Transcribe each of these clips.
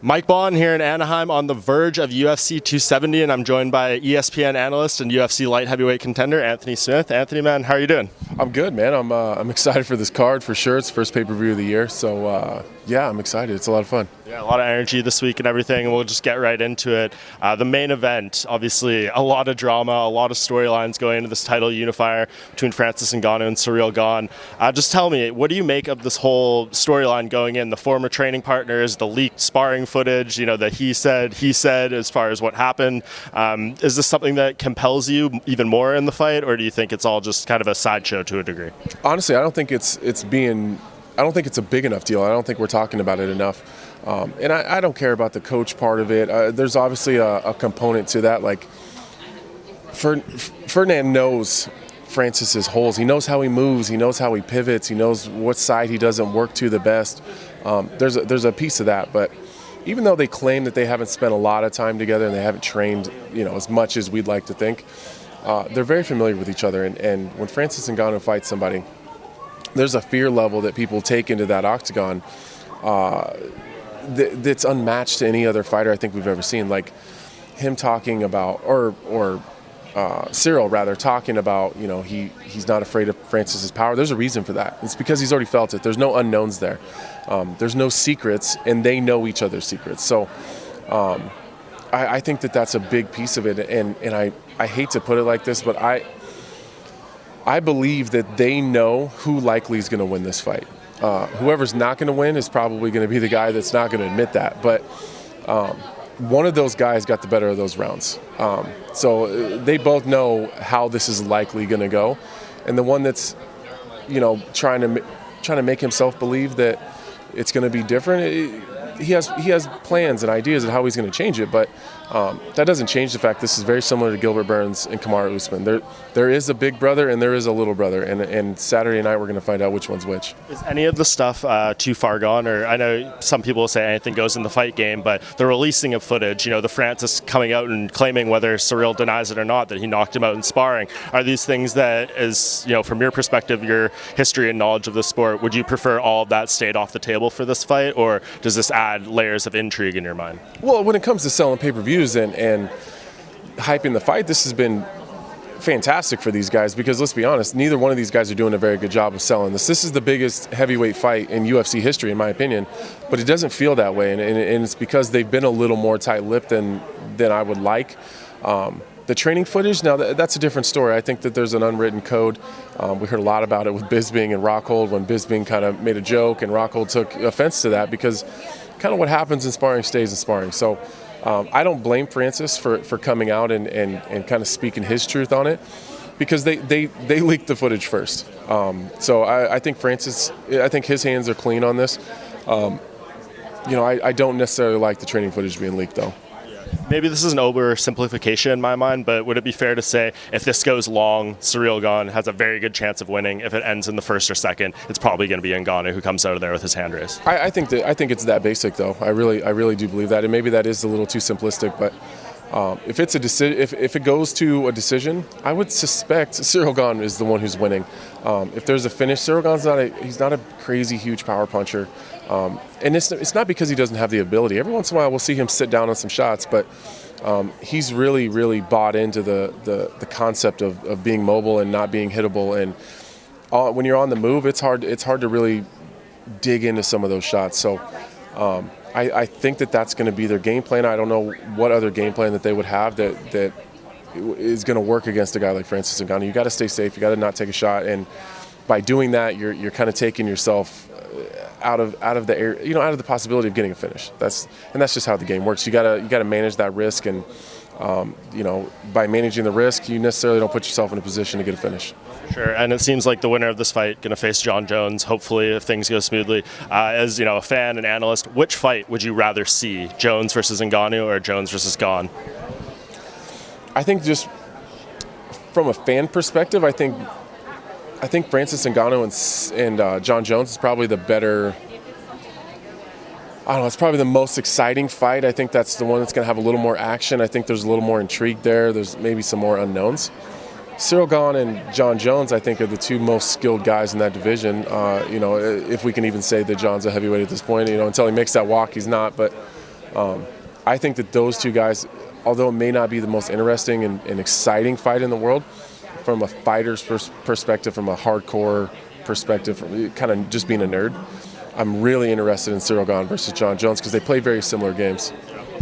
Mike Bohn here in Anaheim on the verge of UFC 270, and I'm joined by ESPN analyst and UFC light heavyweight contender Anthony Smith. Anthony, man, how are you doing? I'm good, man. I'm excited for this card for sure. It's the first pay-per-view of the year, so yeah, I'm excited. It's a lot of fun. Yeah, a lot of energy this week and everything, and we'll just get right into it. The main event, obviously, a lot of drama, a lot of storylines going into this title unifier between Francis Ngannou and Ciryl Gane. Just tell me, what do you make of this whole storyline going in? The former training partners, the leaked sparring footage, the he said as far as what happened. Is this something that compels you even more in the fight, or do you think it's all just kind of a sideshow to a degree? Honestly, I don't think it's a big enough deal. I don't think we're talking about it enough. And I don't care about the coach part of it. There's obviously a component to that. Like, Ferdinand knows Francis's holes. He knows how he moves. He knows how he pivots. He knows what side he doesn't work to the best. There's a piece of that. But even though they claim that they haven't spent a lot of time together and they haven't trained, as much as we'd like to think, they're very familiar with each other. And when Francis Ngannou fights somebody, there's a fear level that people take into that octagon that's unmatched to any other fighter I think we've ever seen. Like him talking about, or Ciryl rather, talking about, he's not afraid of Francis's power. There's a reason for that. It's because he's already felt it. There's no unknowns there. There's no secrets, and they know each other's secrets. So I think that's a big piece of it. And I hate to put it like this, but I believe that they know who likely is going to win this fight. Whoever's not going to win is probably going to be the guy that's not going to admit that. But one of those guys got the better of those rounds. So they both know how this is likely going to go. And the one that's, trying to make himself believe that it's going to be different, he has plans and ideas of how he's going to change it, but that doesn't change the fact this is very similar to Gilbert Burns and Kamaru Usman. There is a big brother and there is a little brother, and Saturday night we're going to find out which one's which. Is any of the stuff too far gone? Or I know some people say anything goes in the fight game, but the releasing of footage, the Francis coming out and claiming, whether Ciryl denies it or not, that he knocked him out in sparring, are these things that, is from your perspective, your history and knowledge of the sport, would you prefer all of that stayed off the table for this fight, or does this add layers of intrigue in your mind? Well, when it comes to selling pay-per-views and hyping the fight, this has been fantastic for these guys, because let's be honest, neither one of these guys are doing a very good job of selling this. This is the biggest heavyweight fight in UFC history, in my opinion, but it doesn't feel that way, and it's because they've been a little more tight-lipped than I would like. The training footage, now that's a different story. I think that there's an unwritten code. We heard a lot about it with Bisping and Rockhold, when Bisping kind of made a joke and Rockhold took offense to that, because kind of what happens in sparring stays in sparring. So I don't blame Francis for coming out and kind of speaking his truth on it, because they leaked the footage first. So I think I think his hands are clean on this. I don't necessarily like the training footage being leaked, though. Maybe this is an oversimplification in my mind, but would it be fair to say if this goes long, Ciryl Gane has a very good chance of winning? If it ends in the first or second, it's probably going to be Ngannou who comes out of there with his hand raised. I think it's that basic, though. I really do believe that, and maybe that is a little too simplistic. But if it's a decision, if it goes to a decision, I would suspect Ciryl Gane is the one who's winning. If there's a finish, Ciryl Gane's not a crazy huge power puncher. And it's not because he doesn't have the ability. Every once in a while we'll see him sit down on some shots, but he's really, really bought into the concept of being mobile and not being hittable. And when you're on the move, it's hard to really dig into some of those shots. So I think that's going to be their game plan. I don't know what other game plan that they would have that is going to work against a guy like Francis Ngannou. You got to stay safe. You got to not take a shot, and by doing that, you're kind of taking yourself out of the air, out of the possibility of getting a finish. That's just how the game works. You gotta manage that risk, and by managing the risk, you necessarily don't put yourself in a position to get a finish. Sure, and it seems like the winner of this fight going to face Jon Jones, hopefully, if things go smoothly. As a fan and analyst, which fight would you rather see, Jones versus Ngannou or Jones versus Gane? I think just from a fan perspective, I think Francis Ngannou and Jon Jones is probably the better. I don't know, it's probably the most exciting fight. I think that's the one that's going to have a little more action. I think there's a little more intrigue there. There's maybe some more unknowns. Ciryl Gane and Jon Jones, I think, are the two most skilled guys in that division. If we can even say that Jon's a heavyweight at this point, until he makes that walk, he's not. But I think that those two guys, although it may not be the most interesting and exciting fight in the world, from a fighter's perspective, from a hardcore perspective, from kind of just being a nerd, I'm really interested in Ciryl Gane versus Jon Jones because they play very similar games.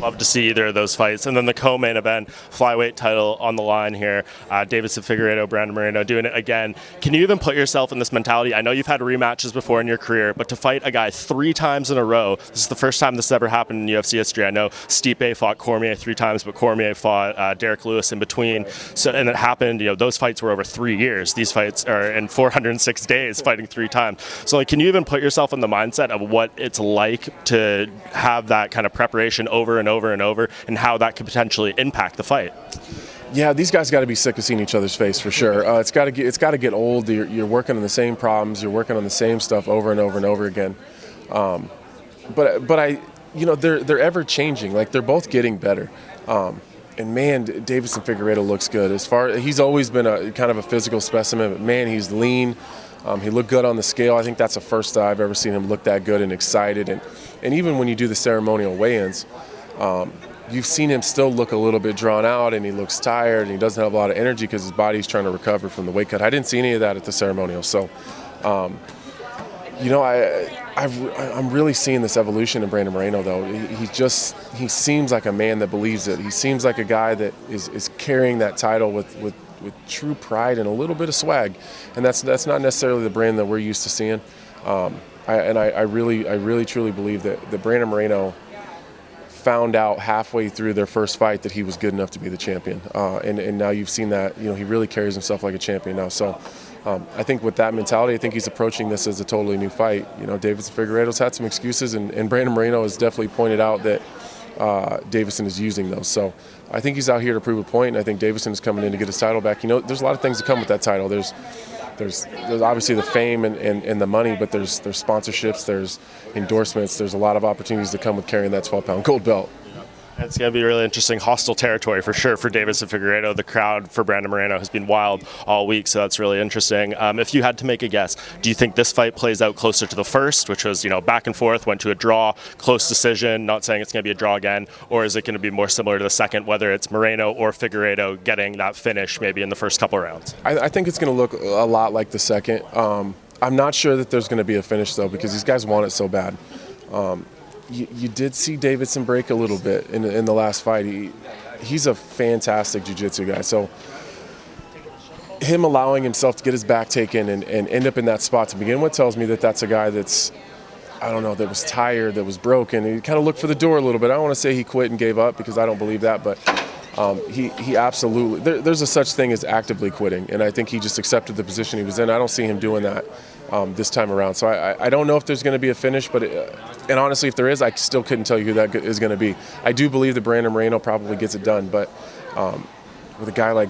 Love to see either of those fights. And then the co-main event, flyweight title on the line here. Deiveson Figueiredo, Brandon Moreno doing it again. Can you even put yourself in this mentality? I know you've had rematches before in your career, but to fight a guy 3 times in a row, this is the first time this has ever happened in UFC history. I know Stipe fought Cormier 3 times, but Cormier fought Derek Lewis in between. So, and it happened, those fights were over 3 years. These fights are in 406 days fighting 3 times. So like, can you even put yourself in the mindset of what it's like to have that kind of preparation over and over and over, and how that could potentially impact the fight? Yeah, these guys got to be sick of seeing each other's face for sure. It's got to get old. You're working on the same problems. You're working on the same stuff over and over and over again. But they're ever changing. Like, they're both getting better. And man, Deiveson Figueiredo looks good. He's always been a kind of a physical specimen, but man, he's lean. He looked good on the scale. I think that's the first time I've ever seen him look that good and excited. And even when you do the ceremonial weigh-ins, you've seen him still look a little bit drawn out, and he looks tired, and he doesn't have a lot of energy because his body's trying to recover from the weight cut. I didn't see any of that at the ceremonial. So, I'm really seeing this evolution in Brandon Moreno, though. He seems like a man that believes it. He seems like a guy that is carrying that title with true pride and a little bit of swag, and that's not necessarily the brand that we're used to seeing. I really truly believe that Brandon Moreno found out halfway through their first fight that he was good enough to be the champion, and now you've seen that he really carries himself like a champion now. So I think with that mentality, I think he's approaching this as a totally new fight. Deiveson Figueiredo's had some excuses, and Brandon Moreno has definitely pointed out that Deiveson is using those. So I think he's out here to prove a point, and I think Deiveson is coming in to get his title back. There's a lot of things that come with that title. There's obviously the fame and the money, but there's sponsorships, there's endorsements, there's a lot of opportunities that come with carrying that 12-pound gold belt. It's going to be really interesting, hostile territory for sure for Deiveson Figueiredo. The crowd for Brandon Moreno has been wild all week, so that's really interesting. If you had to make a guess, do you think this fight plays out closer to the first, which was back and forth, went to a draw, close decision, not saying it's going to be a draw again, or is it going to be more similar to the second, whether it's Moreno or Figueiredo getting that finish maybe in the first couple rounds? I think it's going to look a lot like the second. I'm not sure that there's going to be a finish, though, because these guys want it so bad. You did see Deiveson break a little bit in the last fight. He's a fantastic jiu-jitsu guy. So him allowing himself to get his back taken and end up in that spot to begin with tells me that that's a guy that's, that was tired, that was broken. He kind of looked for the door a little bit. I don't want to say he quit and gave up because I don't believe that, but he absolutely, there's a such thing as actively quitting, and I think he just accepted the position he was in. I don't see him doing that this time around. So I don't know if there's going to be a finish, but and honestly, if there is, I still couldn't tell you who that is going to be. I do believe that Brandon Moreno probably gets it done, but with a guy like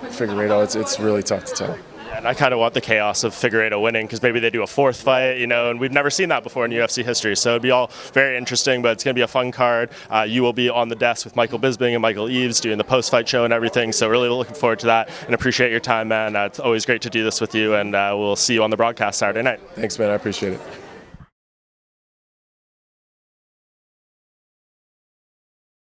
Figueiredo, it's really tough to tell. And I kind of want the chaos of Figueiredo winning because maybe they do a 4th fight, and we've never seen that before in UFC history. So it'd be all very interesting, but it's going to be a fun card. You will be on the desk with Michael Bisping and Michael Eaves doing the post-fight show and everything. So really looking forward to that and appreciate your time, man. It's always great to do this with you, and we'll see you on the broadcast Saturday night. Thanks, man. I appreciate it.